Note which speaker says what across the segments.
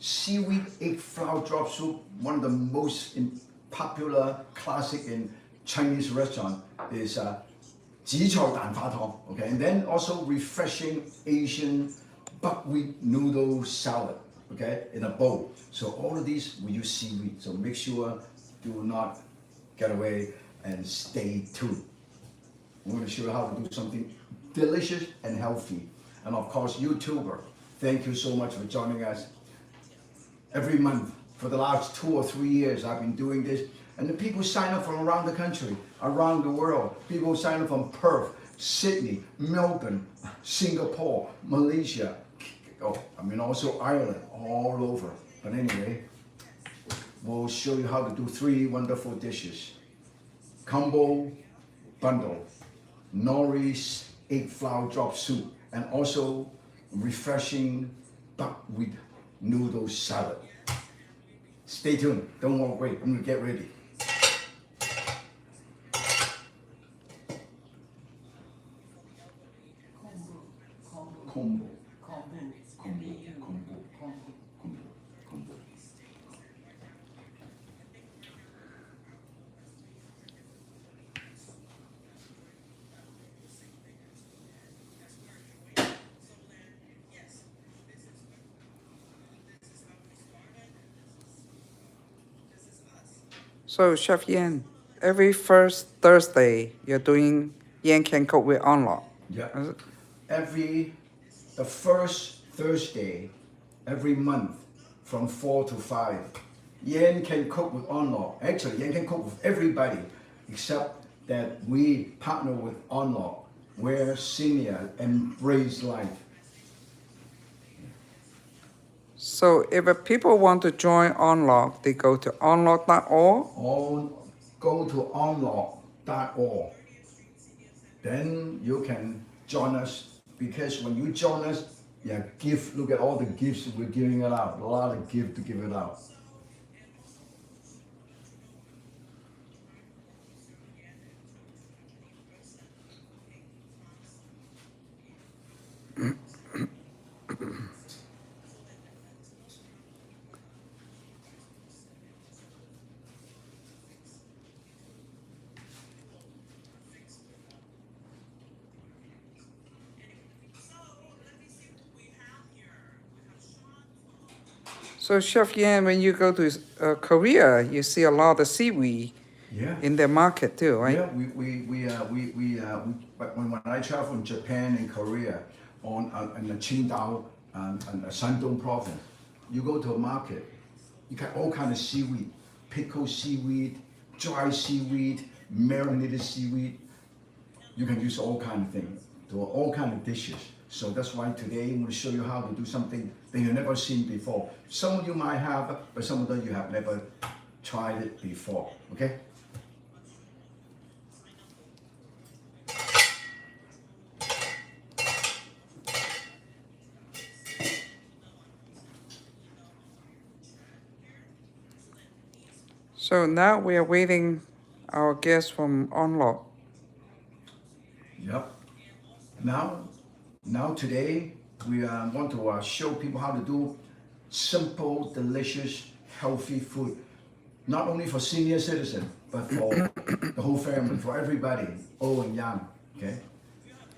Speaker 1: seaweed egg flour drop soup, one of the most popular classic in Chinese restaurant is 紫菜蛋花湯. Okay, and then also refreshing Asian buckwheat noodle salad. Okay, in a bowl. So all of these we use seaweed. So make sure do not get away and stay tuned. I'm going to show you how to do something delicious and healthy. And of course, YouTuber, thank you so much for joining us. Every month for the last 2 or 3 years, I've been doing this. And the people sign up from around the country, around the world. People sign up from Perth, Sydney, Melbourne, Singapore, Malaysia, also Ireland, all over. But anyway, we'll show you how to do 3 wonderful dishes. Combo bundle, nori egg flour drop soup, and also refreshing buckwheat noodle salad. Stay tuned, don't walk away, I'm gonna get ready. Kombu.
Speaker 2: So, Chef Yan, every first Thursday you're doing Yan Can Cook with Unlock.
Speaker 1: Yeah. The first Thursday every month from 4 to 5. Yan Can Cook with Unlock. Actually, Yan Can Cook with everybody except that we partner with Unlock, where senior embrace life.
Speaker 2: So, if people want to join Unlock, they go to unlock.org.
Speaker 1: Go to unlock.org. Then you can join us, because when you join us, look at all the gifts we're giving it out. A lot of gifts to give it out.
Speaker 2: So, Chef Yan, when you go to Korea, you see a lot of seaweed in their market too, right?
Speaker 1: Yeah, when I travel in Japan and Korea, in the Qingdao and Shandong province, you go to a market, you get all kind of seaweed, pickled seaweed, dry seaweed, marinated seaweed. You can use all kind of things, to all kind of dishes. So that's why today I'm going to show you how to do something that you've never seen before. Some of you might have, but some of them you have never tried it before. Okay?
Speaker 2: So now we are waiting our guest from Unlock.
Speaker 1: Yep. Now today we want to show people how to do simple, delicious, healthy food. Not only for senior citizens, but for the whole family, for everybody, old and young. Okay?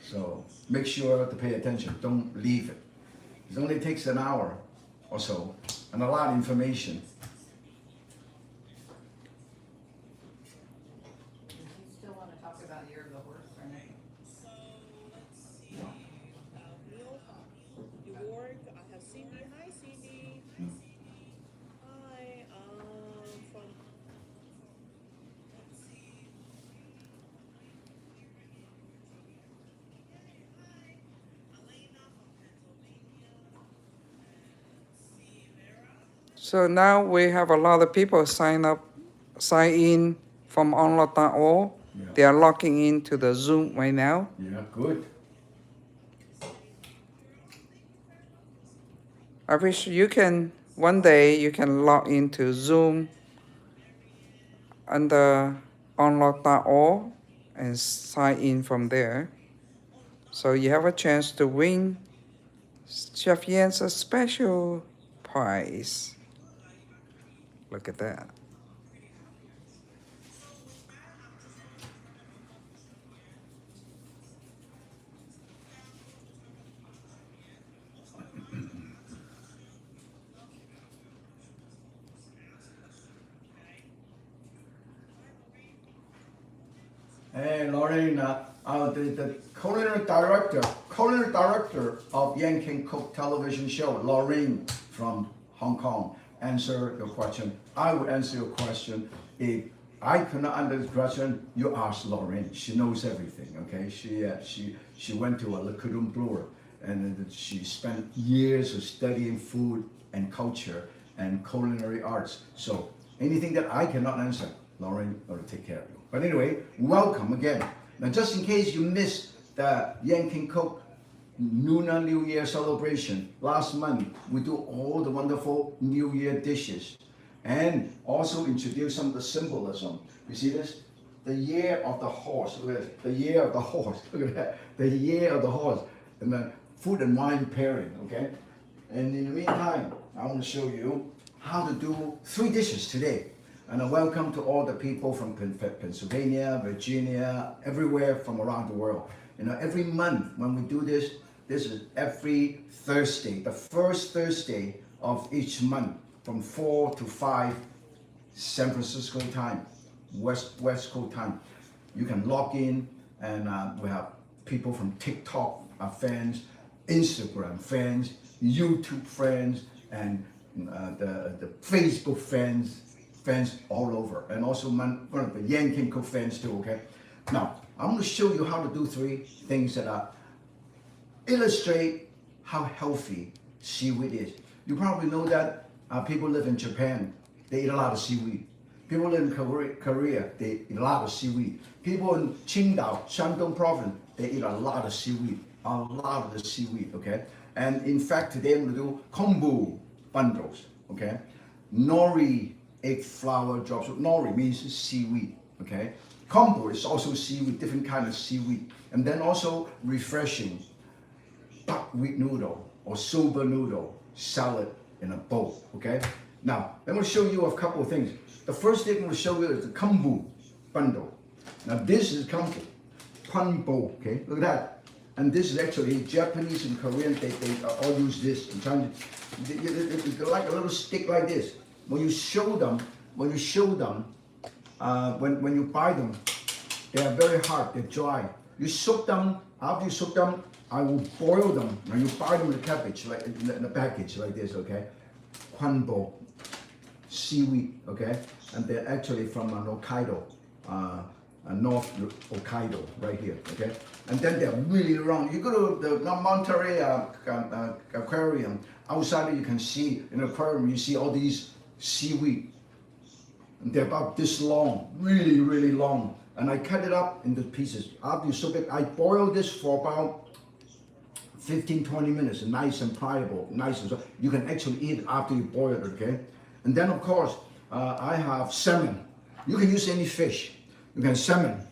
Speaker 1: So make sure to pay attention. Don't leave it. It only takes an hour or so, and a lot of information.
Speaker 2: So now we have a lot of people sign in from unlock.org.
Speaker 1: Yeah.
Speaker 2: They are logging into the Zoom right now.
Speaker 1: Yeah, good.
Speaker 2: I wish one day you can log into Zoom under unlock.org and sign in from there. So you have a chance to win Chef Yan's special pies. Look at that.
Speaker 1: Hey, Lorraine, the culinary director of Yan King Cook television show, Lorraine from Hong Kong, answer your question. I would answer your question. If I cannot answer the question, you ask Lorraine. She knows everything. Okay, she went to a Le Cordon Bleu, and she spent years of studying food and culture and culinary arts. So anything that I cannot answer, Lorraine will take care of you. But anyway, welcome again. Now, just in case you missed the Yan King Cook Lunar New Year celebration, last month we do all the wonderful New Year dishes and also introduce some of the symbolism. You see this? The year of the horse. Look at this. The year of the horse. Look at that. The year of the horse. And then food and wine pairing, okay? And in the meantime, I want to show you how to do 3 dishes today. And a welcome to all the people from Pennsylvania, Virginia, everywhere from around the world. You know, every month when we do this, this is every Thursday, the first Thursday of each month from 4 to 5 San Francisco time, West Coast time. You can log in and we have people from TikTok fans, Instagram fans, YouTube friends, and the Facebook fans all over, and also one of the Yan King Cook fans too, okay? Now, I'm going to show you how to do 3 things that illustrate how healthy seaweed is. You probably know that people live in Japan, they eat a lot of seaweed. People live in Korea, they eat a lot of seaweed. People in Qingdao, Shandong province, they eat a lot of seaweed, okay? And in fact, today I'm going to do kombu bundles, okay? Nori egg flour drops. Nori means seaweed, okay? Kombu is also seaweed, different kind of seaweed. And then also refreshing buckwheat noodle or soba noodle salad in a bowl, okay? Now, I'm going to show you a couple of things. The first thing I'm going to show you is the kombu bundle. Now, this is kombu, kombu, okay? Look at that. And this is actually Japanese and Korean, they all use this. In China, they're like a little stick like this. When you show them, when you buy them, they are very hard, they're dry. You soak them, after you soak them, I will boil them. When you buy them in the package, like in the package like this, okay? Kwanbo, seaweed, okay? And they're actually from Hokkaido, North Hokkaido, right here, okay? And then they're really round. You go to the Monterey aquarium, outside you can see, in the aquarium, you see all these seaweed. And they're about this long, really, really long. And I cut it up into pieces. After you soak it, I boil this for about 15-20 minutes, nice and pliable, nice and so you can actually eat it after you boil it, okay? And then of course, I have salmon. You can use any fish. You can salmon.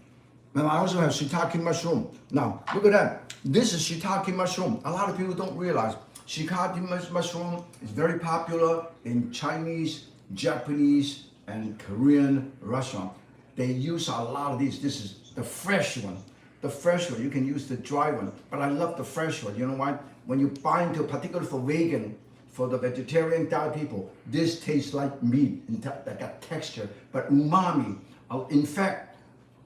Speaker 1: And I also have shiitake mushroom. Now, look at that. This is shiitake mushroom. A lot of people don't realize shiitake mushroom is very popular in Chinese, Japanese, and Korean restaurant. They use a lot of these. This is the fresh one. The fresh one. You can use the dry one. But I love the fresh one. You know why? When you buy into, particularly for vegan, for the vegetarian diet people, this tastes like meat. That got texture, but umami. In fact,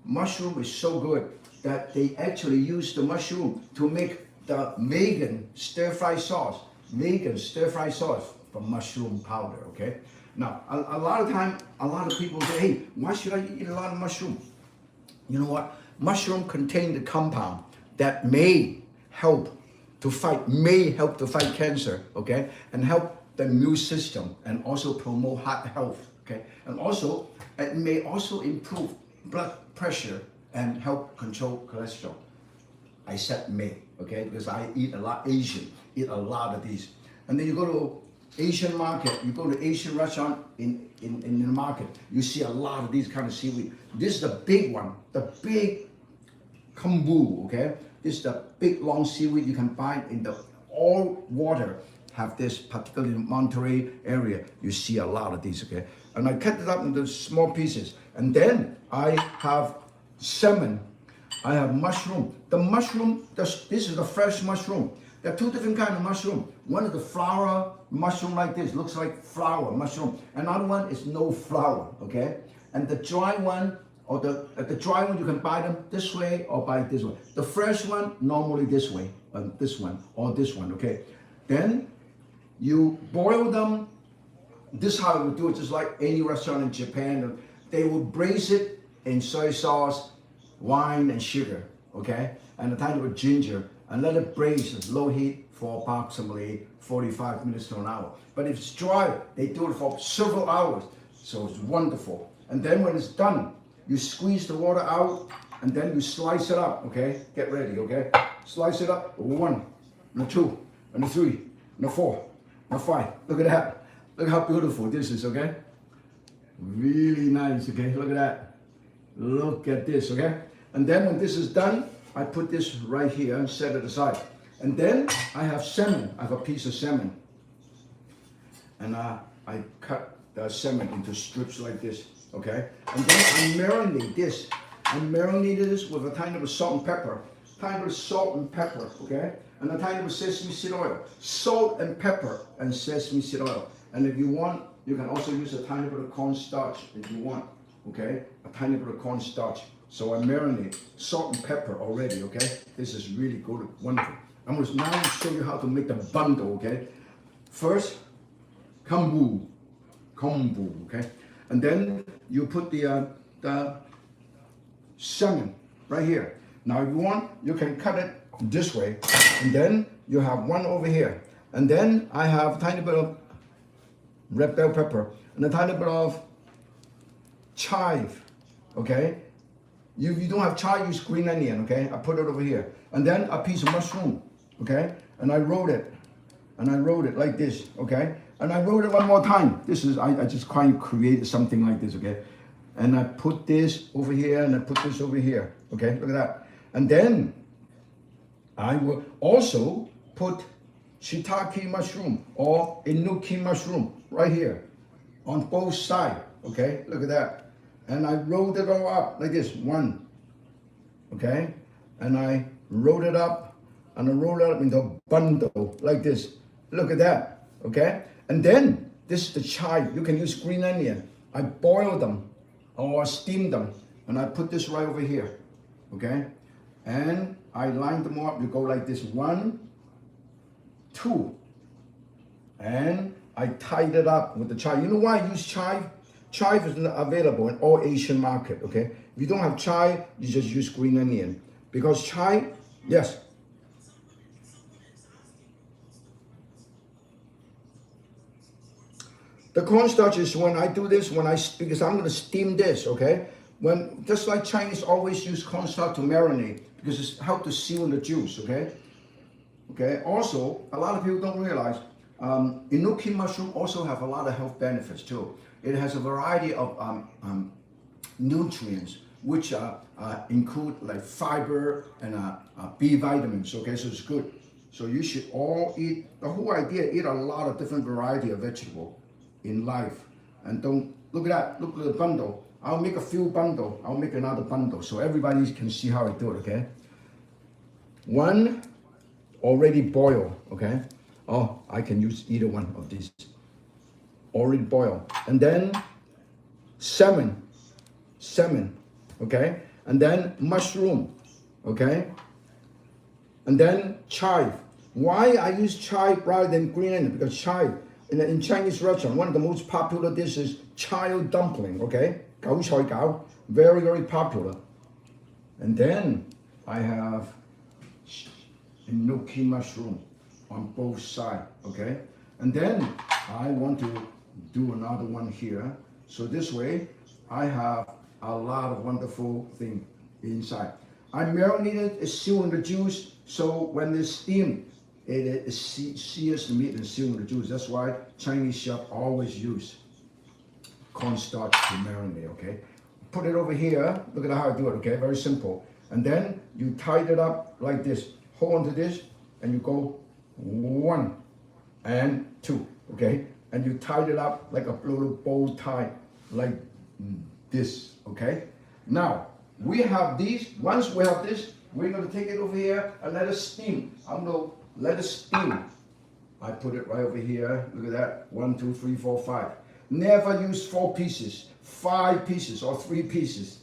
Speaker 1: mushroom is so good that they actually use the mushroom to make the vegan stir-fry sauce. Vegan stir-fry sauce from mushroom powder, okay? Now, a lot of time, a lot of people say, hey, why should I eat a lot of mushroom? You know what? Mushroom contain the compound that may help to fight cancer, okay? And help the immune system and also promote heart health, okay? And also, it may also improve blood pressure and help control cholesterol. I said may, okay? Because I eat a lot eat a lot of these. And then you go to Asian market, you go to Asian restaurant in the market, you see a lot of these kind of seaweed. This is the big one, the big kombu, okay? This is the big long seaweed you can buy in the all water have this, particularly in Monterey area. You see a lot of these, okay? And I cut it up into small pieces. And then I have salmon. I have mushroom. The mushroom, this is the fresh mushroom. There are two different kinds of mushroom. One is the flower mushroom like this, looks like flower mushroom. Another one is no flower, okay? And the dry one, or the dry one, you can buy them this way or buy this one. The fresh one, normally this way, this one, or this one, okay? Then you boil them. This is how you would do it, just like any restaurant in Japan. They would braise it in soy sauce, wine, and sugar, okay? And a tiny bit of ginger, and let it braise at low heat for approximately 45 minutes to an hour. But if it's dry, they do it for several hours, so it's wonderful. And then when it's done, you squeeze the water out, and then you slice it up, okay? Get ready, okay? Slice it up, 1, and 2, and 3, and 4, and 5. Look at that. Look how beautiful this is, okay? Really nice, okay? Look at that. Look at this, okay? And then when this is done, I put this right here and set it aside. And then I have salmon. I have a piece of salmon. And I cut the salmon into strips like this, okay? And then I marinate this. I marinated this with a tiny bit of salt and pepper. Tiny bit of salt and pepper, okay? And a tiny bit of sesame seed oil. Salt and pepper and sesame seed oil. And if you want, you can also use a tiny bit of cornstarch if you want, okay? A tiny bit of cornstarch. So I marinate salt and pepper already, okay? This is really good, wonderful. I'm going to now show you how to make the bundle, okay? First, kombu, okay? And then you put the salmon right here. Now if you want, you can cut it this way. And then you have one over here. And then I have a tiny bit of red bell pepper and a tiny bit of chive, okay? If you don't have chive, use green onion, okay? I put it over here. And then a piece of mushroom, okay? And I roll it. And I roll it like this, okay? And I roll it one more time. This is, I just kind of created something like this, okay? And I put this over here and I put this over here, okay? Look at that. And then I will also put shiitake mushroom or enoki mushroom right here on both sides, okay? Look at that. And I rolled it all up like this, one, okay? And I rolled it up and I rolled it up into a bundle like this. Look at that, okay? And then this is the chive. You can use green onion. I boil them or steam them and I put this right over here, okay? And I line them up. You go like this, 1, 2, and I tied it up with the chive. You know why I use chive? Chive is available in all Asian market, okay? If you don't have chive, you just use green onion. Because chive, yes. The cornstarch is when I do this, because I'm gonna steam this, okay? Just like Chinese always use cornstarch to marinate, because it's help to seal the juice, okay? Okay, also, a lot of people don't realize, enoki mushroom also have a lot of health benefits too. It has a variety of nutrients, which include like fiber and B vitamins, okay, so it's good. So you should all eat, the whole idea, eat a lot of different variety of vegetable in life. And don't, look at that, look at the bundle. I'll make a few bundle, I'll make another bundle, so everybody can see how I do it, okay? One, already boiled, okay? Oh, I can use either one of these. Already boiled. And then salmon, okay? And then mushroom, okay? And then chive. Why I use chive rather than green onion? Because chive, in Chinese restaurant, one of the most popular dishes, child dumpling, okay? Gao choy gao, very, very popular. And then I have enoki mushroom on both sides, okay? And then I want to do another one here. So this way, I have a lot of wonderful thing inside. I marinated, it's sealed in the juice, so when it's steamed, it seals the meat and seals the juice. That's why Chinese chef always use cornstarch to marinate, okay? Put it over here, look at how I do it, okay? Very simple. And then you tie it up like this. Hold on to this, and you go 1, and 2, okay? And you tied it up like a little bow tie, like this, okay? Now, we have these. Once we have this, we're gonna take it over here and let it steam. I'm gonna let it steam. I put it right over here. Look at that. 1, 2, 3, 4, 5. Never use 4 pieces, 5 pieces, or 3 pieces.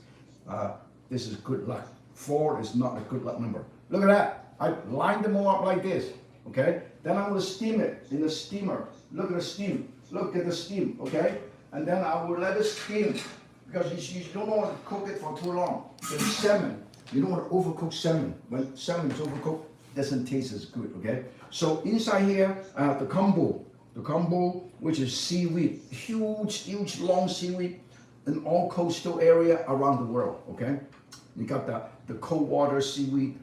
Speaker 1: This is good luck. 4 is not a good luck number. Look at that. I lined them all up like this. Okay? Then I'm going to steam it in the steamer. Look at the steam. Look at the steam. Okay? And then I will let it steam because you don't want to cook it for too long. The salmon, you don't want to overcook salmon. When salmon is overcooked, it doesn't taste as good. Okay? So inside here, I have the kombu. The kombu, which is seaweed, huge, long seaweed in all coastal area around the world. Okay? You got the cold water seaweed,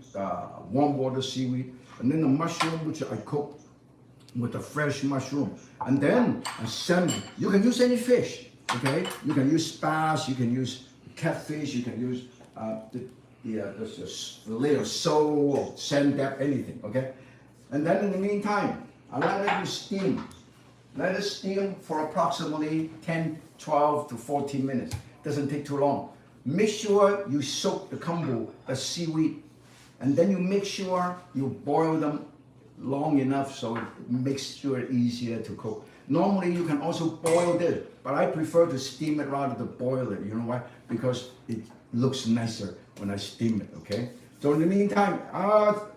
Speaker 1: warm water seaweed, and then the mushroom, which I cook with the fresh mushroom. And then a salmon. You can use any fish, okay? You can use bass, you can use catfish, you can use the fillet of sole or sand dab, anything, okay? And then in the meantime, I let it steam. Let it steam for approximately 10, 12 to 14 minutes. Doesn't take too long. Make sure you soak the kombu, the seaweed, and then you make sure you boil them long enough so it makes sure it's easier to cook. Normally you can also boil this, but I prefer to steam it rather than boil it. You know why? Because it looks nicer when I steam it, okay? So in the meantime,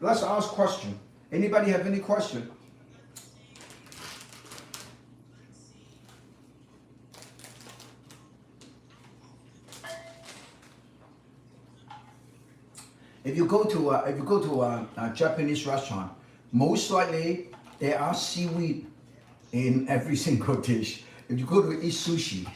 Speaker 1: let's ask question. Anybody have any question? If you go to a Japanese restaurant, most likely there are seaweed in every single dish. If you go to eat sushi,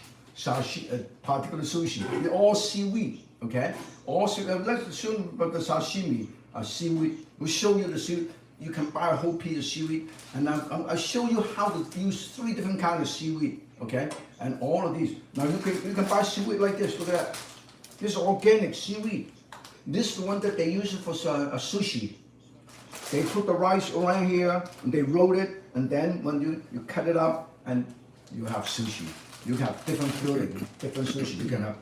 Speaker 1: particular sushi, they're all seaweed. Okay, all seaweed. Let's assume about the sashimi, seaweed. We'll show you the seaweed. You can buy a whole piece of seaweed, and I'll show you how to use 3 different kinds of seaweed. Okay, and all of these. Now you can buy seaweed like this. Look at that. This is organic seaweed. This is the one that they use for a sushi. They put the rice around here and they roll it, and then when you cut it up and you have sushi. You have different filling, different sushi. You can have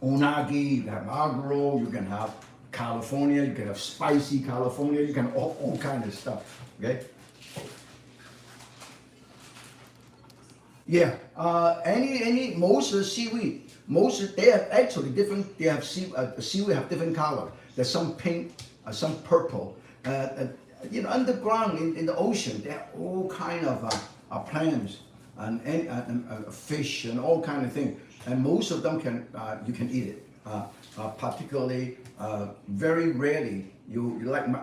Speaker 1: unagi, you can have maguro, you can have California, you can have spicy California, you can have all kind of stuff. Okay? Yeah. Most of the seaweed. They have actually different. They have seaweed have different color. There's some pink, some purple. Underground in the ocean, there are all kind of plants and fish and all kind of things. And most of them you can eat it. Particularly, very rarely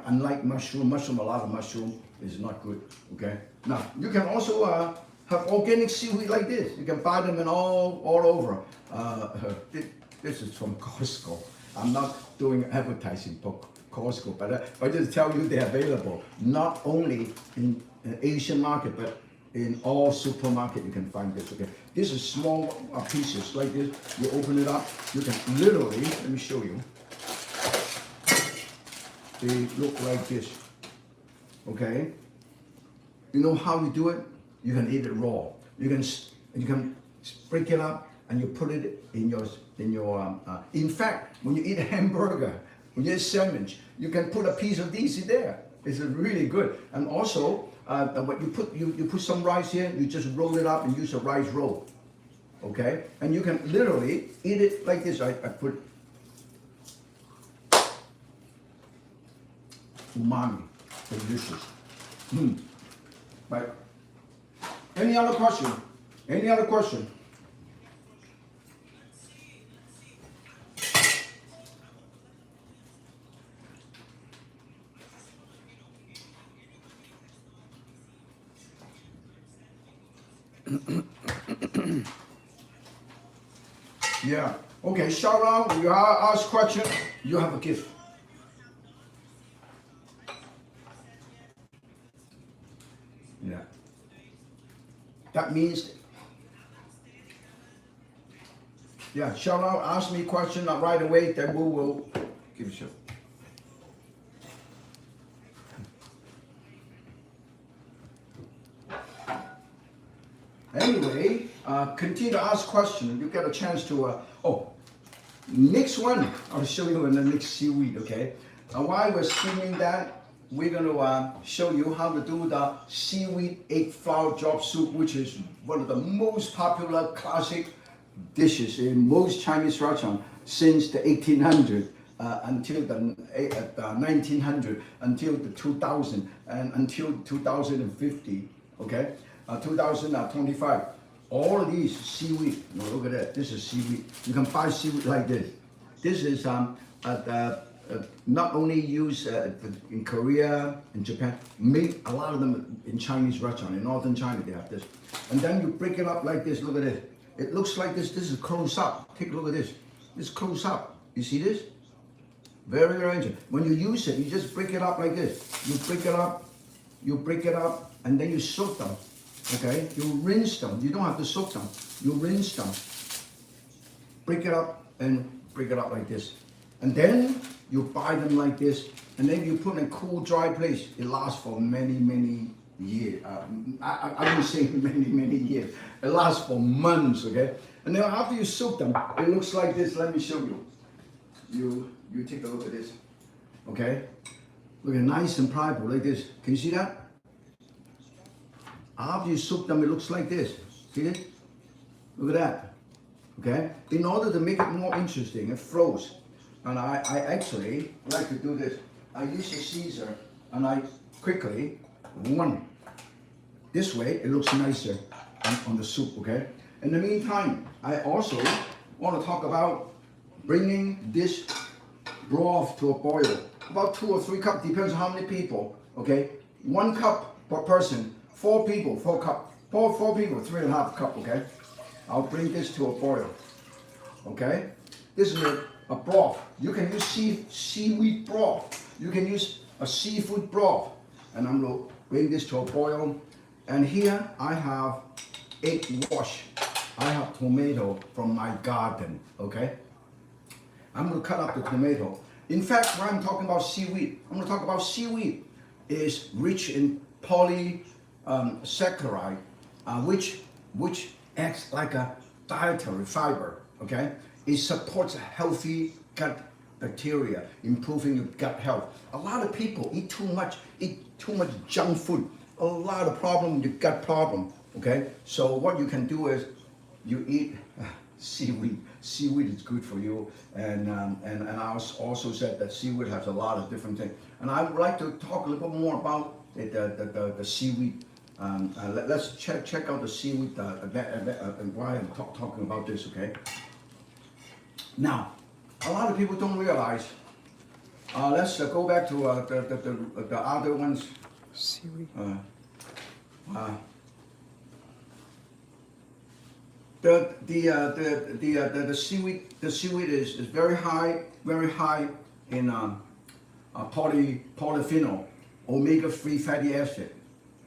Speaker 1: unlike mushroom. A lot of mushroom is not good. Okay. Now you can also have organic seaweed like this. You can buy them in all over. This is from Costco. I'm not doing advertising for Costco, but I just tell you they're available not only in Asian market, but in all supermarket you can find this. Okay, this is small pieces like this. You open it up. You can literally. Let me show you. They look like this. Okay. You know how you do it? You can eat it raw. You can break it up and you put it in your. In fact, when you eat a hamburger, when you eat sandwich, you can put a piece of these in there. It's really good. And also, what you put some rice here. You just roll it up and use a rice roll. Okay, and you can literally eat it like this. I put umami, delicious. Right. Any other question? Any other question? Yeah. Okay, shout out. You ask question, you have a gift. Yeah. That means, yeah, shout out, ask me a question right away, then we will give you. anyway, continue to ask questions. You get a chance to, next one, I'll show you in the next seaweed, okay? While we're steaming that, we're going to show you how to do the seaweed egg flour drop soup, which is one of the most popular classic dishes in most Chinese restaurants since the 1800s until the 1900, until the 2000, and until 2050, okay? 2025. All of these seaweed, look at that, this is seaweed. You can buy seaweed like this. This is not only used in Korea, in Japan, made a lot of them in Chinese restaurants. In northern China, they have this. And then you break it up like this, look at this. It looks like this, this is close up. Take a look at this. This close up. You see this? Very, very interesting. When you use it, you just break it up like this. You break it up, and then you soak them. Okay, you rinse them. You don't have to soak them. You rinse them. Break it up and break it up like this. And then you buy them like this. And then you put in a cool, dry place. It lasts for many, many years. I don't say many, many years. It lasts for months, okay? And then after you soak them, it looks like this. Let me show you. You take a look at this, okay? Look at nice and pliable like this. Can you see that? After you soak them, it looks like this. See it? Look at that. Okay? In order to make it more interesting, it flows. And I actually like to do this. I use a scissor and I quickly this way it looks nicer on the soup, okay? In the meantime, I also want to talk about bringing this broth to a boil. About 2 or 3 cups, depends on how many people, okay? 1 cup per person. 4 people, 4 cup. 4 people, 3.5 cup, okay? I'll bring this to a boil, okay? This is a broth. You can use seaweed broth. You can use a seafood broth. And I'm going to bring this to a boil. And here I have egg wash. I have tomato from my garden, okay? I'm going to cut up the tomato. In fact, when I'm talking about seaweed, I'm going to talk about seaweed is rich in polysaccharide, which acts like a dietary fiber, okay? It supports a healthy gut bacteria, improving your gut health. A lot of people eat too much junk food. A lot of problem with your gut problem, okay? So what you can do is you eat seaweed. Seaweed is good for you, and I also said that seaweed has a lot of different things. And I would like to talk a little bit more about the seaweed. Let's check out the seaweed why I'm talking about this, okay? Now, a lot of people don't realize. Let's go back to the other ones.
Speaker 2: Seaweed.
Speaker 1: The seaweed is very high in polyphenol, omega-3 fatty acid,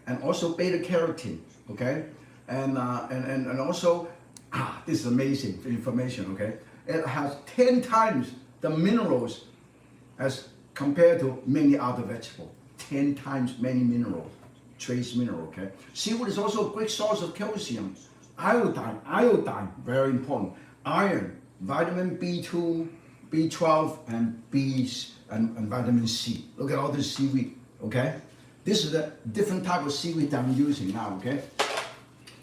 Speaker 1: and also beta carotene. Okay, and also this is amazing information. Okay, it has 10 times the minerals as compared to many other vegetables. 10 times many minerals, trace mineral. Okay, seaweed is also a great source of calcium. Iodine, very important. Iron, vitamin B2, B12, and and vitamin C. Look at all this seaweed, okay? This is a different type of seaweed that I'm using now, okay?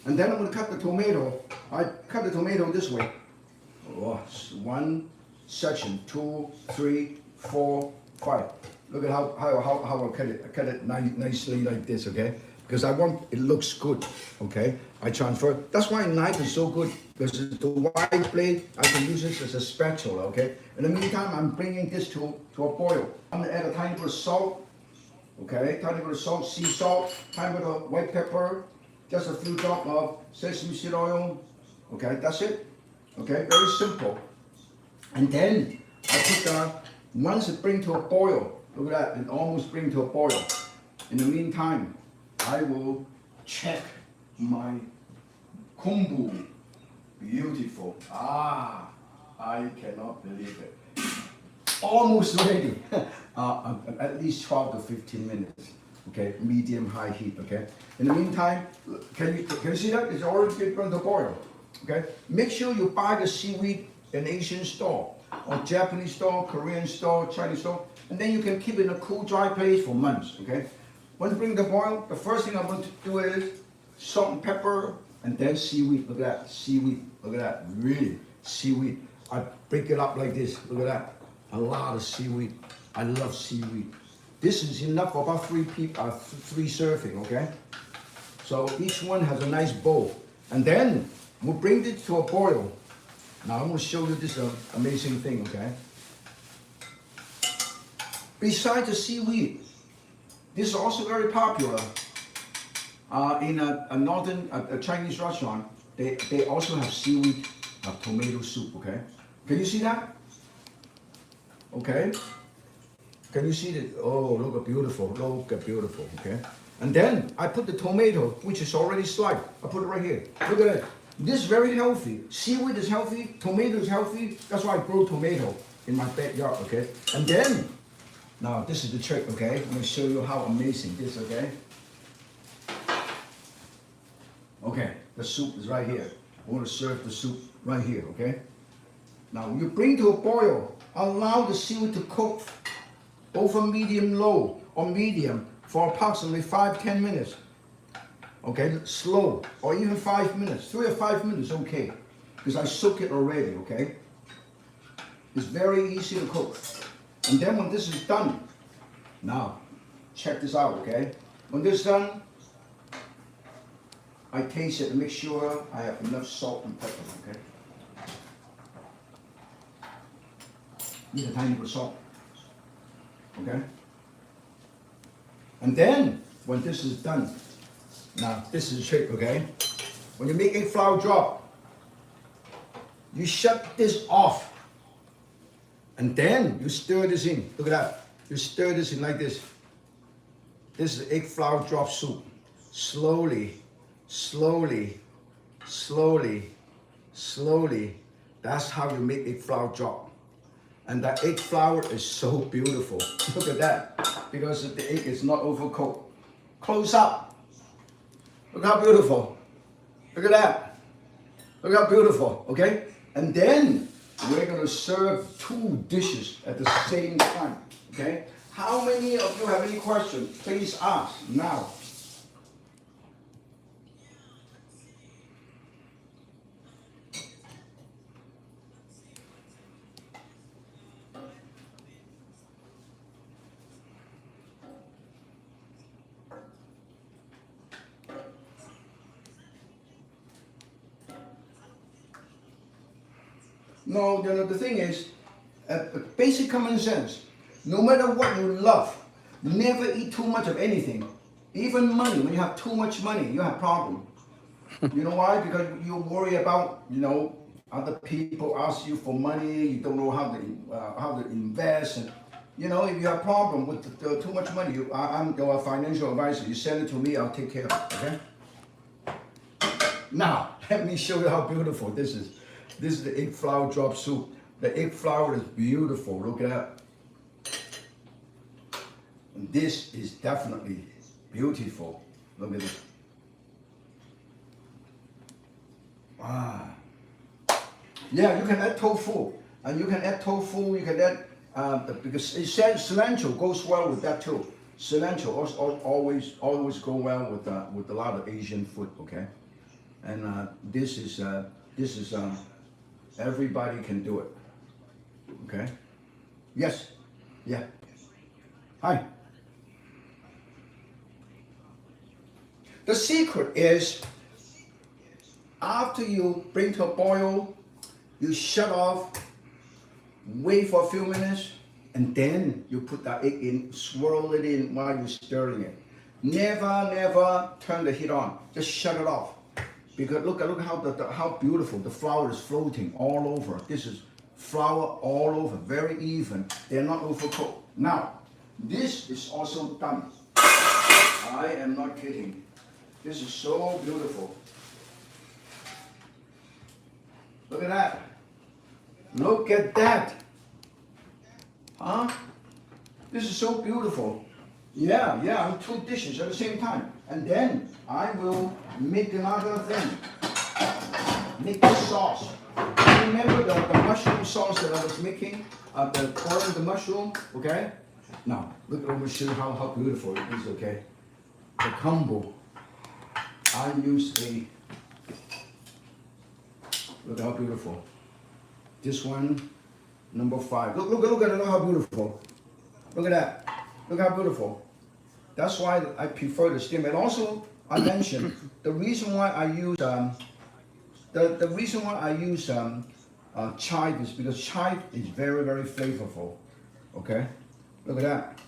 Speaker 1: And then I'm gonna cut the tomato. I cut the tomato this way. 1 section, 2, 3, 4, 5. Look at how I cut it. I cut it nicely like this, okay? Because I want it looks good, okay? I transfer. That's why a knife is so good, because it's a wide blade. I can use this as a spatula, okay? In the meantime, I'm bringing this to a boil. I'm gonna add a tiny bit of salt, okay? Tiny bit of salt, sea salt, tiny bit of white pepper, just a few drops of sesame seed oil, okay? That's it, okay? Very simple. And then I put once it brings to a boil, look at that, it almost brings to a boil. In the meantime, I will check my kombu. Beautiful. I cannot believe it. Almost ready. At least 12 to 15 minutes. Okay, medium high heat. Okay. In the meantime, can you see that it's already going to boil? Okay. Make sure you buy the seaweed in Asian store or Japanese store, Korean store, Chinese store, and then you can keep it in a cool, dry place for months. Okay. When you bring the boil, the first thing I'm going to do is salt and pepper, and then seaweed. Look at that, seaweed. Look at that, really seaweed. I break it up like this. Look at that, a lot of seaweed. I love seaweed. This is enough for about three serving. Okay. So each one has a nice bowl, and then we'll bring it to a boil. Now I'm going to show you this amazing thing. Okay. Besides the seaweed, this is also very popular in a northern Chinese restaurant. They also have seaweed tomato soup. Okay, can you see that? Okay, can you see that? Oh, look at beautiful! Look at beautiful. Okay, and then I put the tomato, which is already sliced. I put it right here. Look at it. This is very healthy. Seaweed is healthy. Tomato is healthy. That's why I grow tomato in my backyard. Okay, and then. Now this is the trick, okay? I'm going to show you how amazing this, okay? Okay, the soup is right here. I want to serve the soup right here, okay? Now you bring to a boil, allow the seaweed to cook over medium low or medium for approximately 5-10 minutes. Okay, slow, or even 5 minutes, 3 or 5 minutes, okay? Because I soak it already, okay? It's very easy to cook. And then when this is done, now check this out, okay? When this is done, I taste it and make sure I have enough salt and pepper, okay? Need a tiny bit of salt, okay? And then when this is done, now this is the trick, okay? When you make egg flour drop, you shut this off. And then you stir this in. Look at that. You stir this in like this. This is egg flour drop soup. Slowly, slowly, slowly, slowly. That's how you make egg flour drop. And that egg flour is so beautiful. Look at that. Because the egg is not overcooked. Close up. Look how beautiful. Look at that. Look how beautiful. Okay? And then we're going to serve 2 dishes at the same time, okay? How many of you have any questions? Please ask now. No, the thing is, basic common sense. No matter what you love, never eat too much of anything. Even money, when you have too much money, you have problem. You know why? Because you worry about, other people ask you for money, you don't know how to invest. And, if you have problem with too much money, I'm your financial advisor. You send it to me, I'll take care of it, okay? Now, let me show you how beautiful this is. This is the egg flour drop soup. The egg flour is beautiful. Look at that. And this is definitely beautiful. Look at this. Wow. Yeah, you can add tofu. And you can add tofu, you can add, because cilantro goes well with that too. Cilantro always go well with a lot of Asian food, okay? And this is everybody can do it. Okay? Yes. Yeah. Hi. The secret is after you bring to a boil, you shut off, wait for a few minutes, and then you put that egg in, swirl it in while you're stirring it. Never turn the heat on. Just shut it off. Because look how beautiful the flour is floating all over. This is flour all over, very even. They're not overcooked. Now, this is also done. I am not kidding. This is so beautiful. Look at that. Look at that. Huh? This is so beautiful. Yeah, 2 dishes at the same time. And then I will make another thing. Make the sauce. Remember the mushroom sauce that I was making? The pouring the mushroom, okay? Now, look over show how beautiful it is, okay? The kombu. I use look how beautiful. This one, number 5. Look at it, look how beautiful. Look at that. Look how beautiful. That's why I prefer the steam. And also, I mentioned the reason why I use chive is because chive is very, very flavorful. Okay, look at that.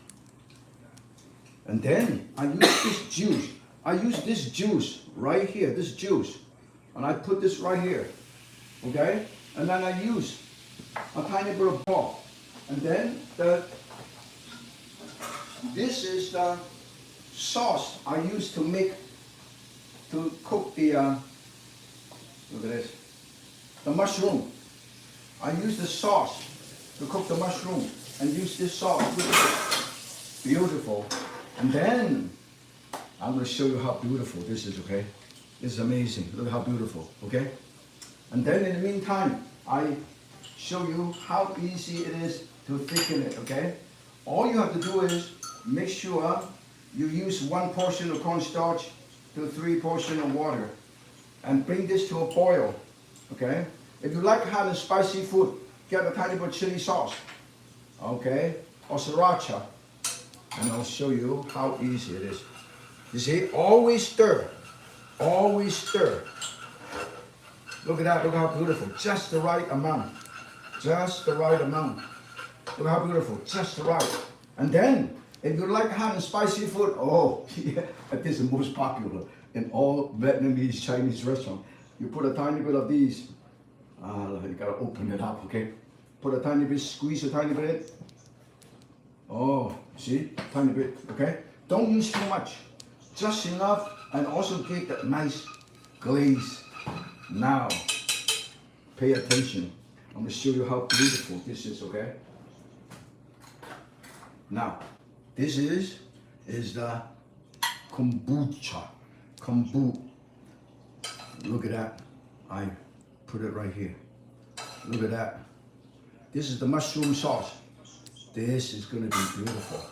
Speaker 1: And then I use this juice. I use this juice right here. This juice, and I put this right here. Okay, and then I use a tiny bit of broth, and then this is the sauce I use to cook the look at this, the mushroom. I use the sauce to cook the mushroom and use this sauce. Beautiful. And then I'm going to show you how beautiful this is, okay? This is amazing. Look how beautiful, okay? And then in the meantime, I show you how easy it is to thicken it, okay? All you have to do is make sure you use 1 portion of cornstarch to 3 portions of water and bring this to a boil, okay? If you like hot and spicy food, get a tiny bit of chili sauce, okay? Or sriracha, and I'll show you how easy it is. You see, always stir, always stir. Look at that, look how beautiful, just the right amount, just the right amount. Look how beautiful, just the right. And then, if you like hot and spicy food, oh, yeah, this is the most popular in all Vietnamese, Chinese restaurants. You put a tiny bit of these, you gotta open it up, okay? Put a tiny bit, squeeze a tiny bit. Oh, see, tiny bit, okay? Don't use too much, just enough, and also give that nice glaze. Now, pay attention. I'm gonna show you how beautiful this is, okay? Now, this is the kombucha. Kombu. Look at that. I put it right here. Look at that. This is the mushroom sauce. This is going to be beautiful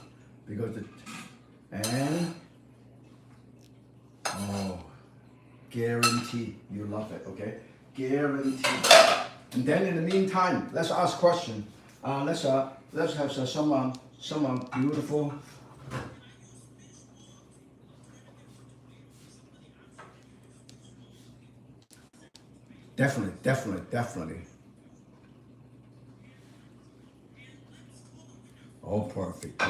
Speaker 1: because guarantee you love it. Okay, guarantee. And then in the meantime, let's ask question. Let's have some beautiful. Definitely. Oh, perfect.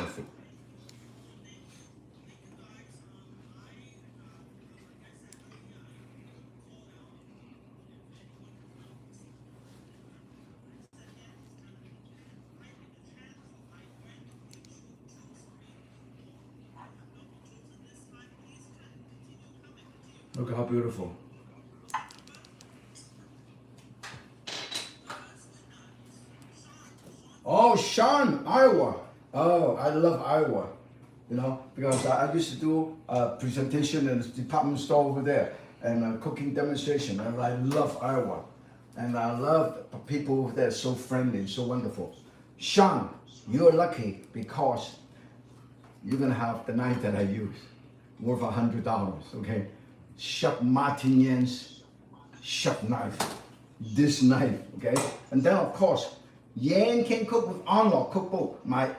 Speaker 1: Look how beautiful. Oh, Sean, Iowa. Oh, I love Iowa. You know, because I used to do a presentation in the department store over there and a cooking demonstration. And I love Iowa. And I love people over there, so friendly, so wonderful. Sean, you're lucky because you're going to have the knife that I use, worth $100, okay? Chef Martin Yan's chef knife. This knife, okay? And then, of course, Yan can cook with Unlock Cookbook, my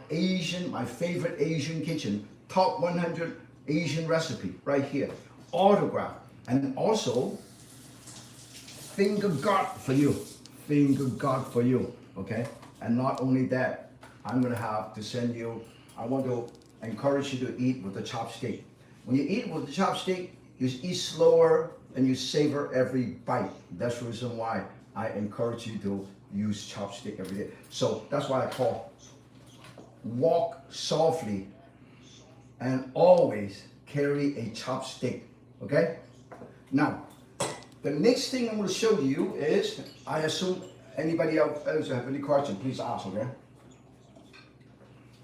Speaker 1: favorite Asian kitchen, top 100 Asian recipe, right here, autograph, and also finger guard for you, okay? And not only that, I'm gonna have to send you. I want to encourage you to eat with the chopstick. When you eat with the chopstick, you eat slower and you savor every bite. That's the reason why I encourage you to use chopstick every day. So that's why I call walk softly and always carry a chopstick, okay? Now, the next thing I'm going to show you is, I assume anybody else have any question, please ask, okay?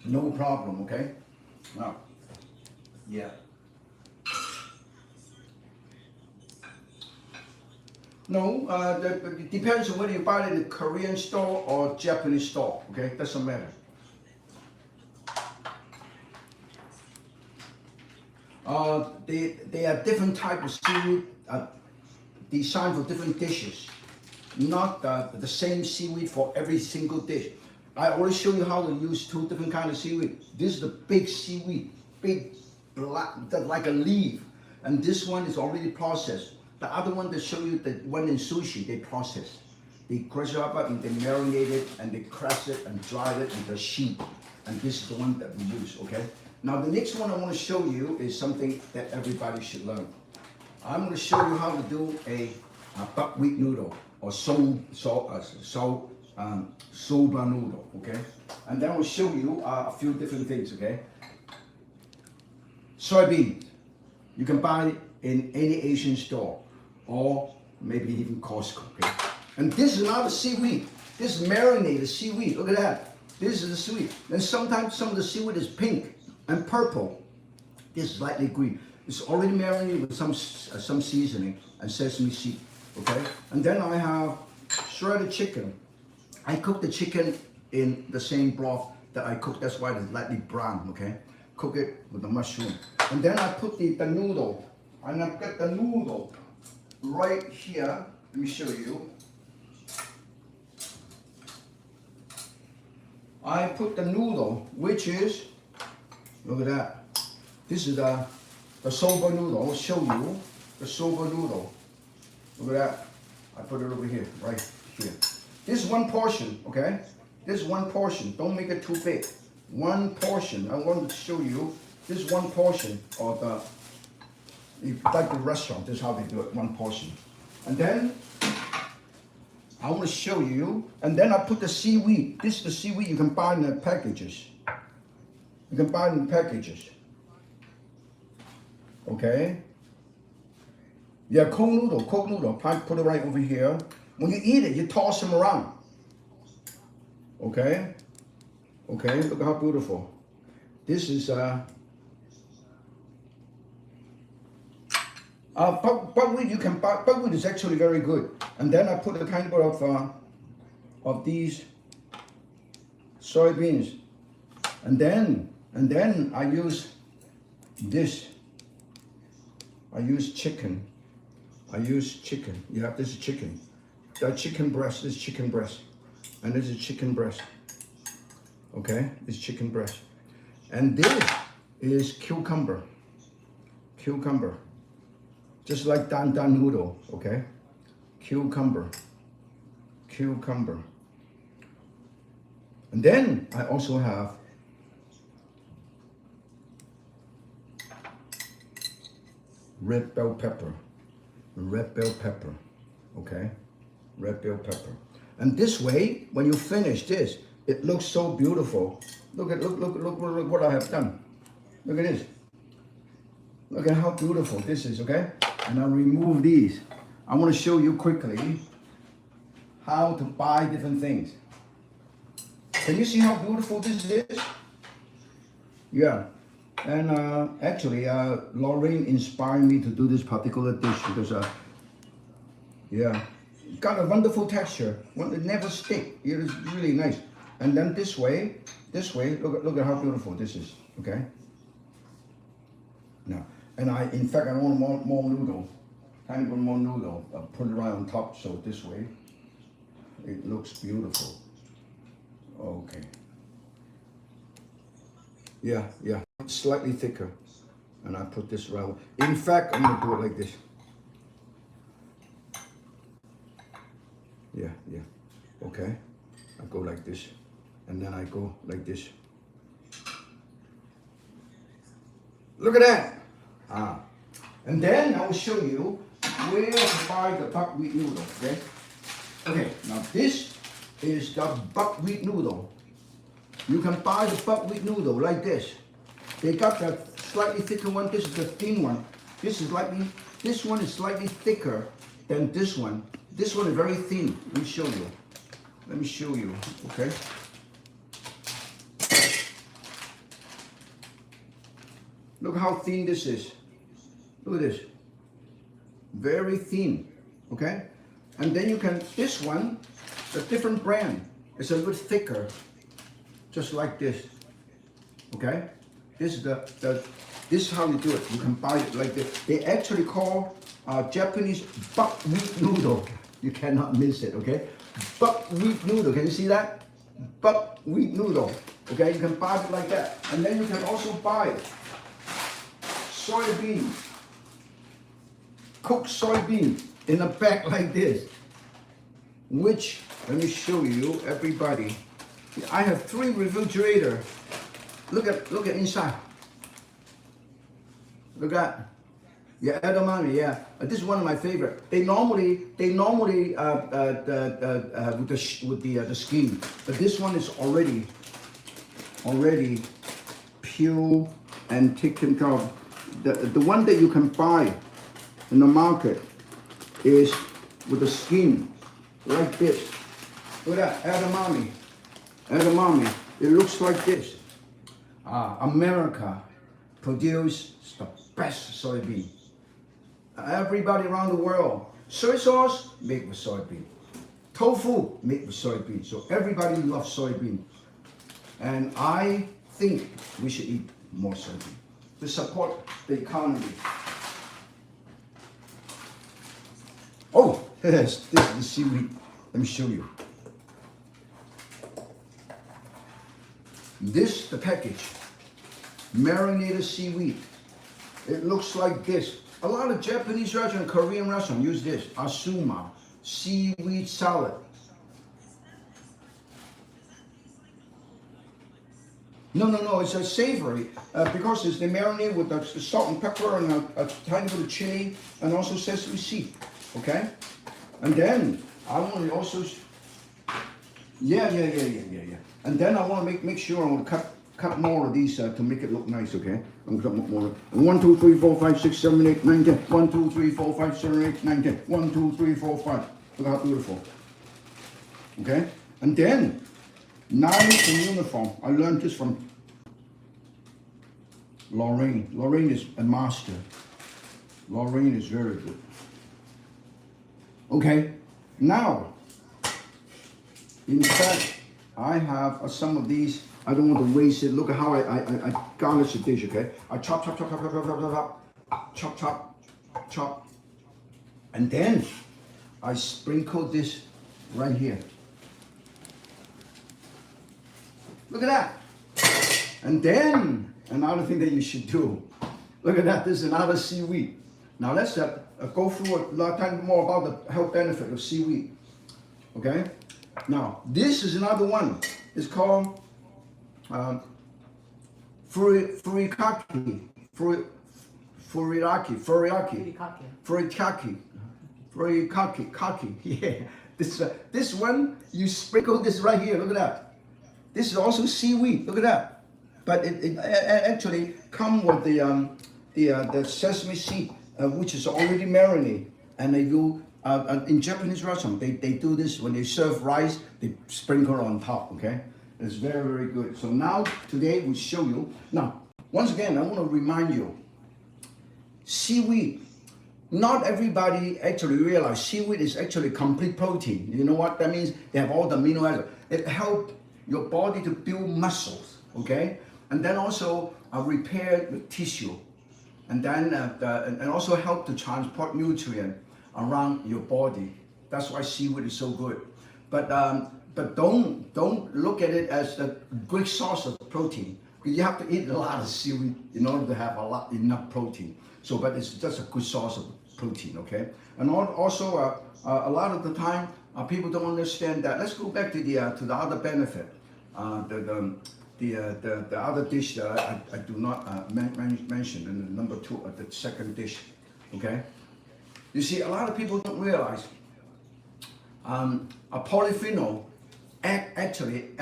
Speaker 1: No problem, okay? Now, Yeah. No, it depends on whether you buy it in a Korean store or Japanese store. Okay, doesn't matter. They are different type of seaweed designed for different dishes, not the same seaweed for every single dish. I already show you how to use two different kind of seaweed. This is the big seaweed, big black, like a leaf, and this one is already processed. The other one they show you, the one in sushi, they process. They crush it up and they marinate it and they crush it and dry it into a sheet. And this is the one that we use, okay? Now the next one I want to show you is something that everybody should learn. I'm going to show you how to do a buckwheat noodle or soba noodle, okay? And then I'll show you a few different things, okay? Soybean, you can buy it in any Asian store or maybe even Costco, okay? And this is not a seaweed. This is marinated seaweed. Look at that. This is the seaweed. And sometimes some of the seaweed is pink and purple. This is lightly green. It's already marinated with some seasoning and sesame seed, okay? And then I have shredded chicken. I cook the chicken in the same broth that I cook. That's why it's lightly brown, okay? Cook it with the mushroom. And then I put the noodle. And I've got the noodle right here. Let me show you. I put the noodle, which is, look at that. This is the soba noodle. I'll show you the soba noodle. Look at that. I put it over here, right here. This is one portion, okay? This is one portion. Don't make it too big. One portion. I want to show you this one portion of the, like the restaurant. This is how they do it, one portion. And then I want to show you, and then I put the seaweed. This is the seaweed you can buy in the packages. You can buy it in packages. Okay? Yeah, cold noodle. I put it right over here. When you eat it, you toss them around. Okay? Okay, look how beautiful. This is buckwheat. You can buy buckwheat is actually very good. And then I put a tiny bit of these soybeans, and then I use this. I use chicken. Yeah, this is chicken. The chicken breast. This is chicken breast, and this is chicken breast. Okay, this is chicken breast, and this is cucumber. Just like dan noodle, okay? Cucumber. And then I also have red bell pepper, okay? Red bell pepper. And this way, when you finish this, it looks so beautiful. Look what I have done. Look at this. Look at how beautiful this is, okay? And I'll remove these. I want to show you quickly how to buy different things. Can you see how beautiful this is? Yeah. And actually, Lorraine inspired me to do this particular dish because, yeah, it got a wonderful texture. It never stick. It is really nice. And then this way, look at how beautiful this is, okay? Now, and in fact, I want more noodle, tiny bit more noodle. I'll put it right on top, so this way, it looks beautiful. Okay. Yeah, slightly thicker. And I put this around. In fact, I'm gonna do it like this. Yeah. Okay. I go like this. And then I go like this. Look at that. And then I will show you where to buy the buckwheat noodle, okay? Okay, now this is the buckwheat noodle. You can buy the buckwheat noodle like this. They got the slightly thicker one. This is the thin one. This one is slightly thicker than this one. This one is very thin. Let me show you, okay? Look how thin this is. Look at this. Very thin, okay? And then you can, this one, a different brand. It's a little thicker, just like this, okay? This is this is how you do it. You can buy it like this. They actually call Japanese buckwheat noodle. You cannot miss it, okay? Buckwheat noodle, can you see that? Buckwheat noodle, okay? You can buy it like that. And then you can also buy soybean, cooked soybean in a bag like this, which, let me show you, everybody. I have 3 refrigerators. Look at inside. Look at, yeah, edamame, yeah. This is one of my favorite. They normally with the skin, but this one is already peeled and taken care of. The one that you can buy in the market is with the skin like this. Look at that, edamame. Edamame. It looks like this. America produces the best soybean. Everybody around the world, soy sauce made with soybean, tofu made with soybean. So everybody loves soybean, and I think we should eat more soybean to support the economy. Oh, this is the seaweed. Let me show you. This, the package, marinated seaweed. It looks like this. A lot of Japanese restaurants, Korean restaurants use this. Asuma, seaweed salad. No, it's a savory because it's they marinate with the salt and pepper and a tiny bit of chili and also sesame seed. Okay, and then I want to also, yeah. And then I want to make sure I want to cut more of these to make it look nice. Okay, I'm gonna cut more. 1, 2, 3, 4, 5, 6, 7, 8, 9, 10. 1, 2, 3, 4, 5, 7, 8, 9, 10. 1, 2, 3, 4, 5. Look how beautiful. Okay, and then knives and uniform. I learned this from Lorraine. Lorraine is a master. Lorraine is very good. Okay, now, in fact, I have some of these. I don't want to waste it. Look at how I garnish the dish, okay? I chop. And then I sprinkle this right here. Look at that. And then, another thing that you should do. Look at that, this is another seaweed. Now let's go through a lot more about the health benefit of seaweed. Okay? Now, this is another one. It's called furikake. Yeah. This one, you sprinkle this right here. Look at that. This is also seaweed. Look at that. But it actually comes with the sesame seed, which is already marinated. And they do in Japanese restaurant, they do this when they serve rice. They sprinkle on top. Okay, it's very, very good. So now today we show you. Now once again, I want to remind you, seaweed. Not everybody actually realize seaweed is actually complete protein. You know what that means? They have all the amino acids. It helps your body to build muscles. Okay. And then also repair the tissue, and then and also help to transport nutrient around your body. That's why seaweed is so good. But don't look at it as a great source of protein. You have to eat a lot of seaweed in order to have enough protein. So, but it's just a good source of protein. Okay, and also a lot of the time people don't understand that. Let's go back to the other benefit. The other dish that I do not mention, and number 2, the second dish, okay? You see, a lot of people don't realize a polyphenol actually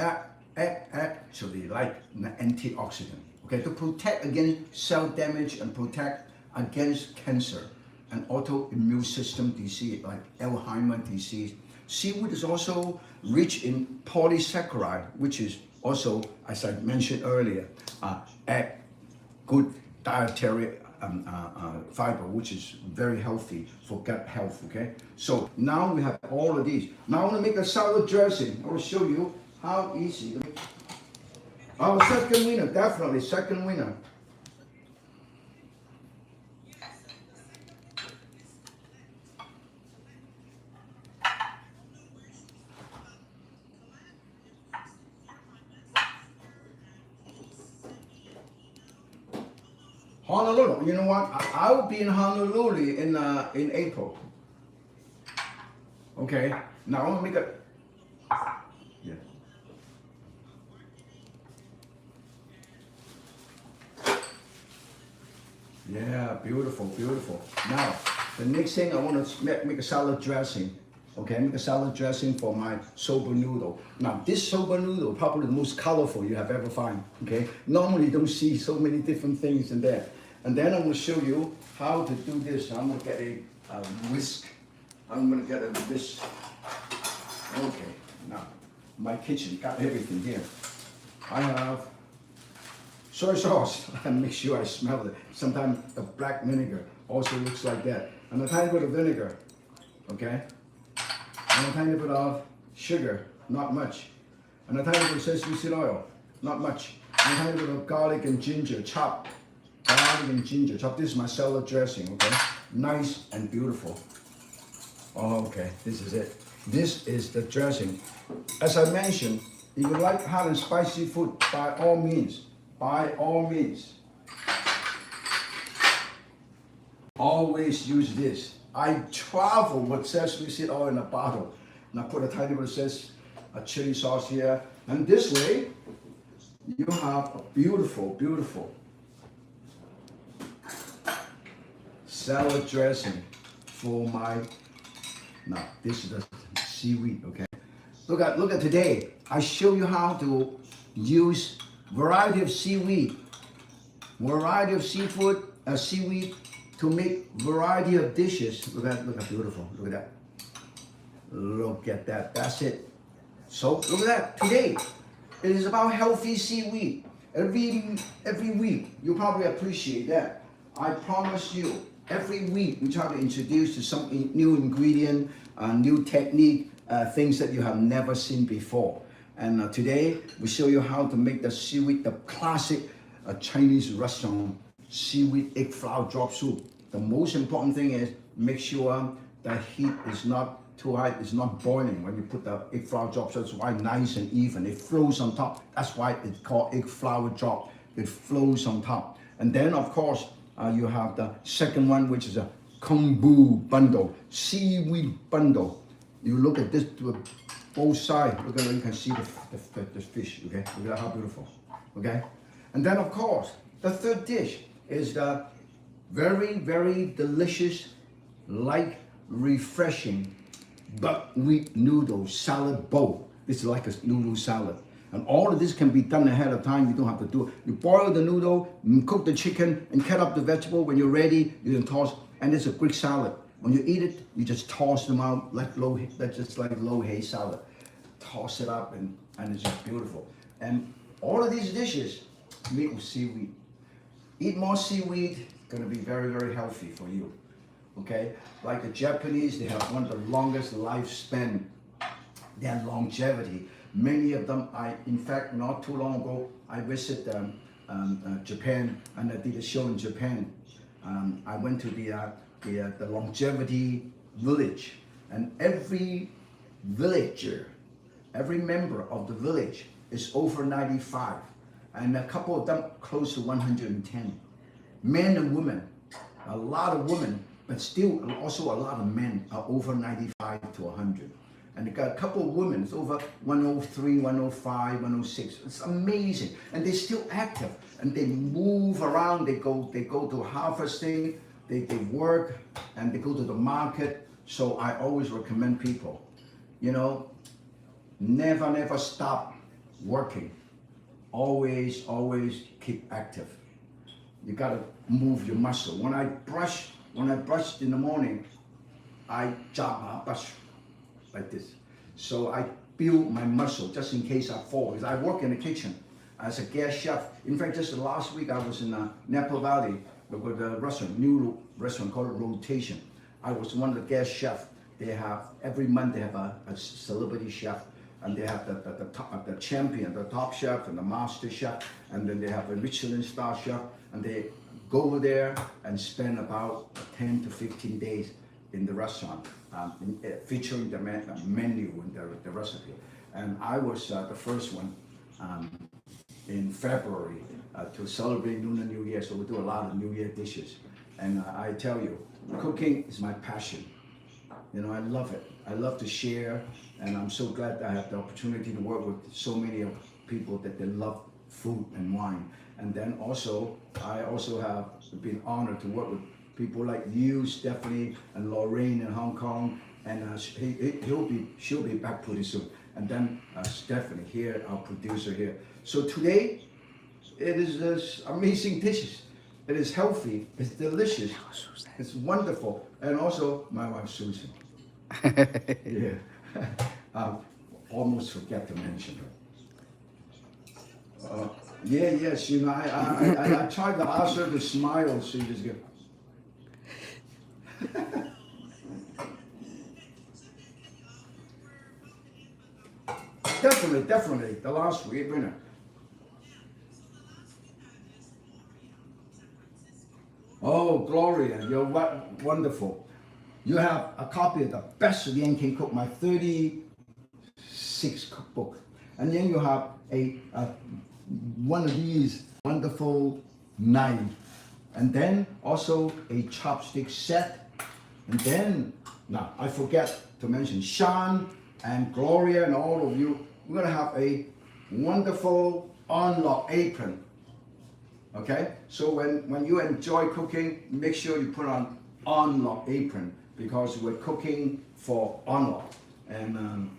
Speaker 1: like an antioxidant, okay? To protect against cell damage and protect against cancer and autoimmune system disease like Alzheimer's disease. Seaweed is also rich in polysaccharide, which is also, as I mentioned earlier, good dietary fiber, which is very healthy for gut health, okay? So now we have all of these. Now I want to make a salad dressing. I will show you how easy. Our second winner, definitely second winner. Honolulu. You know what? I will be in Honolulu in April. Okay. Now I'm gonna make a. Yeah. Yeah, beautiful, beautiful. Now the next thing I want to make a salad dressing. Okay, make a salad dressing for my soba noodle. Now this soba noodle probably the most colorful you have ever find. Okay, normally you don't see so many different things in there. And then I'm going to show you how to do this. I'm going to get a whisk. I'm going to get a whisk. Okay, now my kitchen got everything here. I have soy sauce. I make sure I smell it. Sometimes the black vinegar also looks like that. And a tiny bit of vinegar. Okay. And a tiny bit of sugar, not much. And a tiny bit of sesame seed oil, not much. And a tiny bit of garlic and ginger, chopped. Garlic and ginger, chopped. This is my salad dressing, okay? Nice and beautiful. Oh, okay, this is it. This is the dressing. As I mentioned, if you like hot and spicy food, by all means, always use this. I travel with sesame seed oil in a bottle. And I put a tiny bit of chili sauce here. And this way, you have a beautiful, beautiful salad dressing for my, now this is the seaweed, okay? Look at today. I show you how to use variety of seaweed, variety of seafood, seaweed, to make variety of dishes. Look at beautiful. Look at that. Look at that. That's it. So look at that. Today, it is about healthy seaweed. Every week, you probably appreciate that. I promise you, every week we try to introduce to some new ingredient, new technique, things that you have never seen before. And today we show you how to make the seaweed, the classic Chinese restaurant seaweed egg flour drop soup. The most important thing is make sure the heat is not too high, it's not boiling when you put the egg flour drop. So it's why nice and even. It flows on top. That's why it's called egg flour drop. It flows on top. And then of course you have the second one, which is a kombu bundle, seaweed bundle. You look at this to both sides. Look at it, you can see the fish. Okay, look at how beautiful. Okay, and then of course the third dish is the very, very delicious, light, refreshing buckwheat noodle salad bowl. This is like a noodle salad. And all of this can be done ahead of time. You don't have to do it. You boil the noodle, cook the chicken, and cut up the vegetable. When you're ready, you can toss. And it's a Greek salad. When you eat it, you just toss them out like just like low hay salad. Toss it up, and it's just beautiful. And all of these dishes made with seaweed. Eat more seaweed. Going to be very, very healthy for you. Okay, like the Japanese, they have one of the longest lifespan, their longevity. Many of them, in fact, not too long ago, I visited Japan, and I did a show in Japan. I went to the longevity village, and every villager, every member of the village is over 95, and a couple of them close to 110. Men and women, a lot of women, but still also a lot of men are over 95 to 100. And they got a couple of women, it's over 103, 105, 106. It's amazing. And they're still active. And they move around, they go to harvesting, they work, and they go to the market. So I always recommend people, you know, never stop working. Always keep active. You gotta move your muscle. When I brush in the morning, I jog my brush like this. So I build my muscle just in case I fall. Because I work in the kitchen. as a guest chef. In fact, just last week I was in Napa Valley with a restaurant, new restaurant called Rotation. I was one of the guest chefs. They have every month they have a celebrity chef, and they have the champion, the top chef, and the master chef, and then they have a Michelin star chef, and they go over there and spend about 10 to 15 days in the restaurant, featuring the menu and the recipe. And I was the first one in February to celebrate Lunar New Year, so we do a lot of New Year dishes. And I tell you, cooking is my passion. You know, I love it. I love to share, and I'm so glad I have the opportunity to work with so many people that they love food and wine. And then also, I also have been honored to work with people like you, Stephanie, and Lorraine in Hong Kong, and she'll be back pretty soon. And then Stephanie here, our producer here. So today, it is this amazing dishes. It is healthy, it's delicious, it's wonderful, and also my wife Susan. Yeah, almost forget to mention her. Yes, you know, I tried to ask her to smile, she just go. Definitely, the last week, you know. Oh, Gloria, you're wonderful. You have a copy of the best of Yan Can Cook, my 36 cookbook. And then you have one of these wonderful knife. And then also a chopstick set. And then, now I forget to mention Sean and Gloria and all of you, we're gonna have a wonderful unlock apron. Okay, so when you enjoy cooking, make sure you put on unlock apron, because we're cooking for unlock. And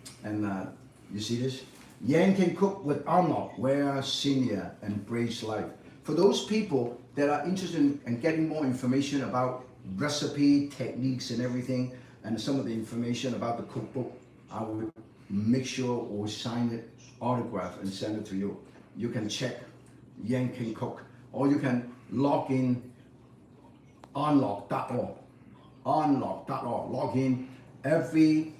Speaker 1: you see this? Yan Can Cook with unlock, where senior embrace life. For those people that are interested in getting more information about recipe, techniques, and everything, and some of the information about the cookbook, I will make sure we'll sign it, autograph, and send it to you. You can check Yan Can Cook, or you can log in unlock.org. Log in every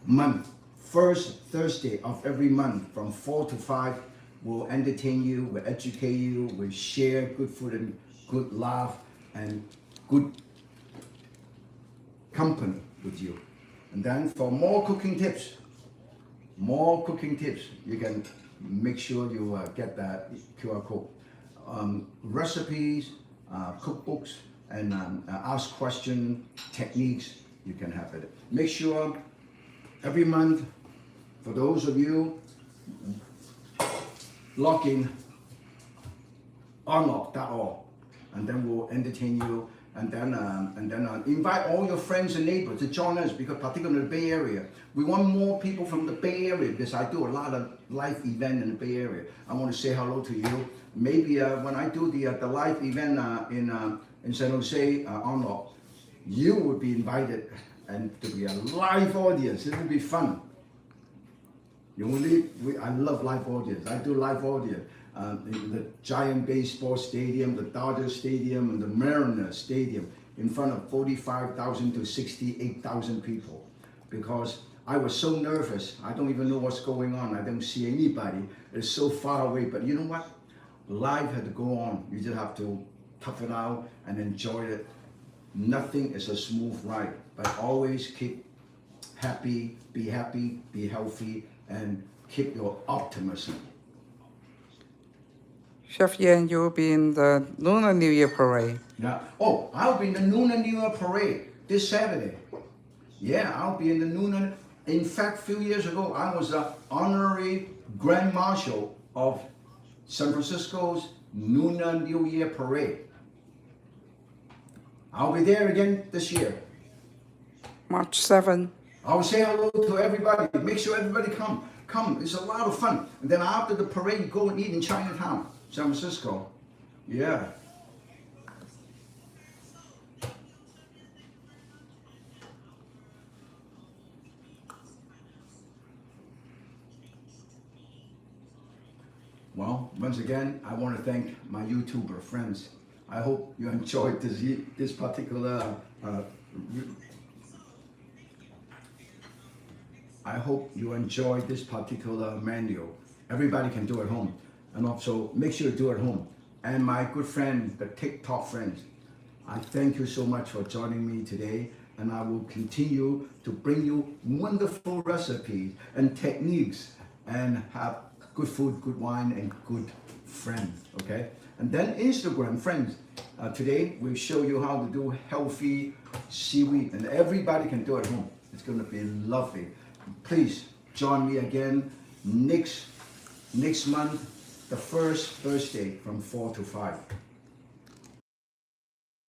Speaker 1: month. First Thursday of every month from 4 to 5, we'll entertain you, we'll educate you, we'll share good food and good laugh and good company with you. And then for more cooking tips, you can make sure you get that QR code. Recipes, cookbooks, and ask question techniques, you can have it. Make sure every month, for those of you, log in unlock.org, and then we'll entertain you, and then invite all your friends and neighbors to join us, because particularly in the Bay Area, we want more people from the Bay Area, because I do a lot of live event in the Bay Area. I want to say hello to you. Maybe when I do the live event in San Jose Unlock, you would be invited, and to be a live audience. It will be fun. I love live audience. I do live audience in the Giant Baseball Stadium, the Dodger Stadium, and the Mariners Stadium in front of 45,000 to 68,000 people, because I was so nervous. I don't even know what's going on. I don't see anybody. It's so far away. But you know what? Life had to go on. You just have to tough it out and enjoy it. Nothing is a smooth ride, but always keep happy, be healthy, and keep your optimism.
Speaker 2: Chef Yan, you'll be in the Lunar New Year parade.
Speaker 1: Yeah. Oh, I'll be in the Lunar New Year parade this Saturday. Yeah, I'll be in the Lunar. In fact, a few years ago, I was the honorary Grand Marshal of San Francisco's Lunar New Year parade. I'll be there again this year.
Speaker 2: March 7.
Speaker 1: I'll say hello to everybody. Make sure everybody come. It's a lot of fun. And then after the parade, you go and eat in Chinatown, San Francisco. Yeah. Well, once again, I want to thank my YouTuber friends. I hope you enjoyed this particular. I hope you enjoyed this particular menu. Everybody can do it at home, and also make sure you do it at home. And my good friend, the TikTok friends, I thank you so much for joining me today, and I will continue to bring you wonderful recipes and techniques, and have good food, good wine, and good friends. Okay, and then Instagram friends. Today we'll show you how to do healthy seaweed, and everybody can do it at home. It's going to be lovely. Please join me again next month, the first Thursday from 4 to 5.